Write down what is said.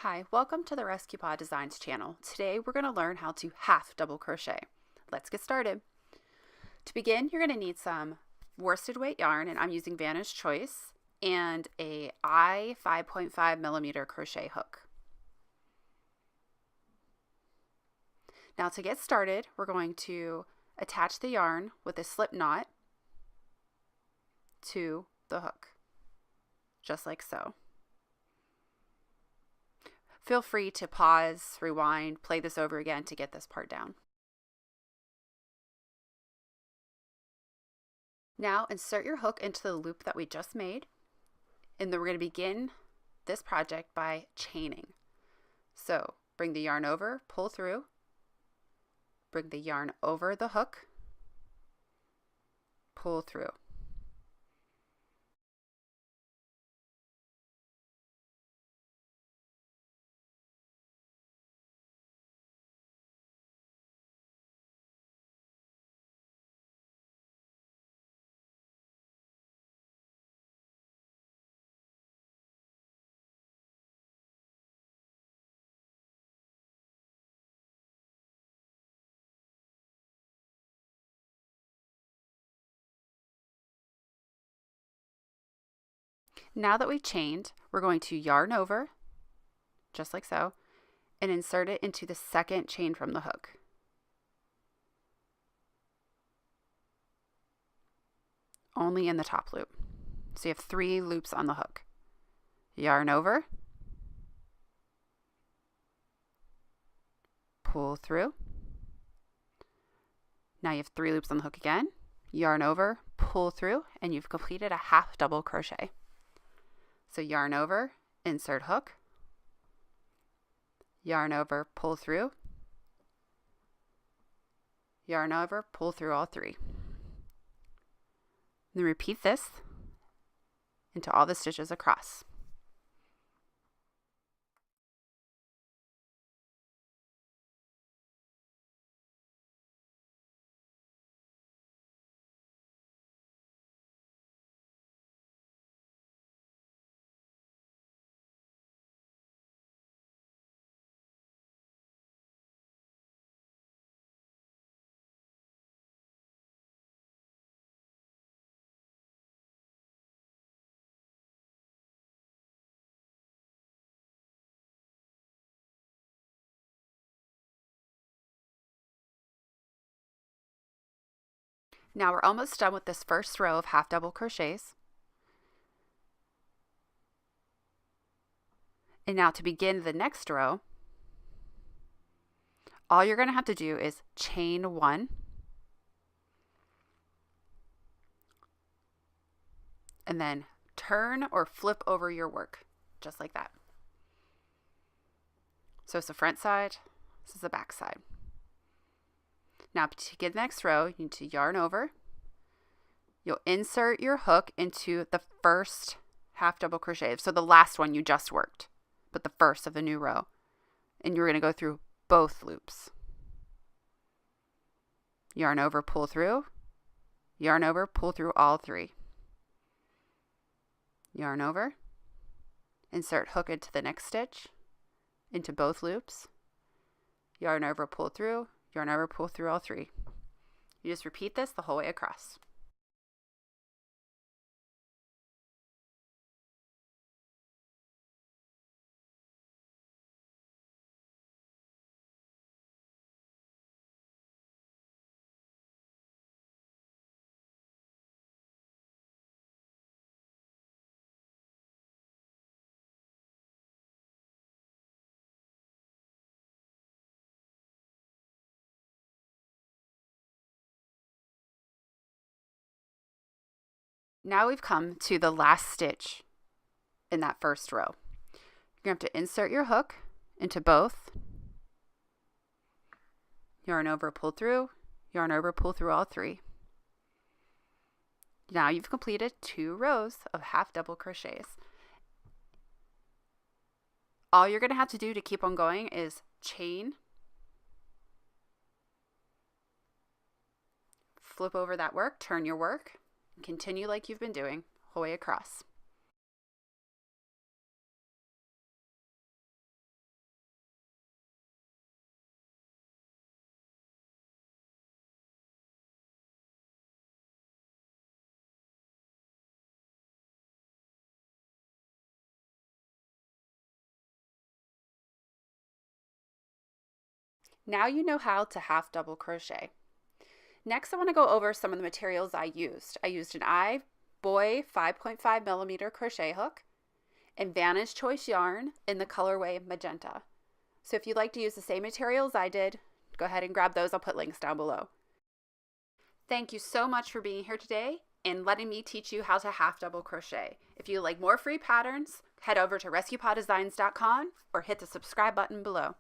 Hi, welcome to the Rescue Pod Designs channel. Today we're going to learn how to half double crochet. Let's get started. To begin, you're going to need some worsted weight yarn, and I'm using Vanna's Choice, and a I 5.5 millimeter crochet hook. Now to get started, we're going to attach the yarn with a slip knot to the hook, just like so. Feel free to pause, rewind, play this over again to get this part down. Now insert your hook into the loop that we just made, and then we're going to begin this project by chaining. So bring the yarn over, pull through, bring the yarn over the hook, pull through. Now that we've chained, we're going to yarn over, just like so, and insert it into the second chain from the hook. Only in the top loop. So you have 3 loops on the hook. Yarn over, pull through. Now you have 3 loops on the hook again. Yarn over, pull through, and you've completed a half double crochet. So yarn over, insert hook, yarn over, pull through, yarn over, pull through all 3. Then repeat this into all the stitches across. Now we're almost done with this first row of half double crochets. And now to begin the next row, all you're going to have to do is chain 1, and then turn or flip over your work, just like that. So it's the front side, this is the back side. Now to get the next row, you need to yarn over. You'll insert your hook into the first half double crochet, so the last one you just worked, but the first of the new row. And you're going to go through both loops. Yarn over, pull through. Yarn over, pull through all 3. Yarn over. Insert hook into the next stitch, into both loops. Yarn over, pull through. Yarn over, pull through all 3. You just repeat this the whole way across. Now we've come to the last stitch in that first row. You're going to have to insert your hook into both. Yarn over, pull through. Yarn over, pull through all 3. Now you've completed 2 rows of half double crochets. All you're going to have to do to keep on going is chain, flip over that work, turn your work, and continue like you've been doing, whole way across. Now you know how to half double crochet. Next, I want to go over some of the materials I used. I used an Boy 5.5 millimeter crochet hook and Vantage Choice yarn in the colorway Magenta. So if you'd like to use the same materials I did, go ahead and grab those. I'll put links down below. Thank you so much for being here today and letting me teach you how to half double crochet. If you'd like more free patterns, head over to rescuepawdesigns.com or hit the subscribe button below.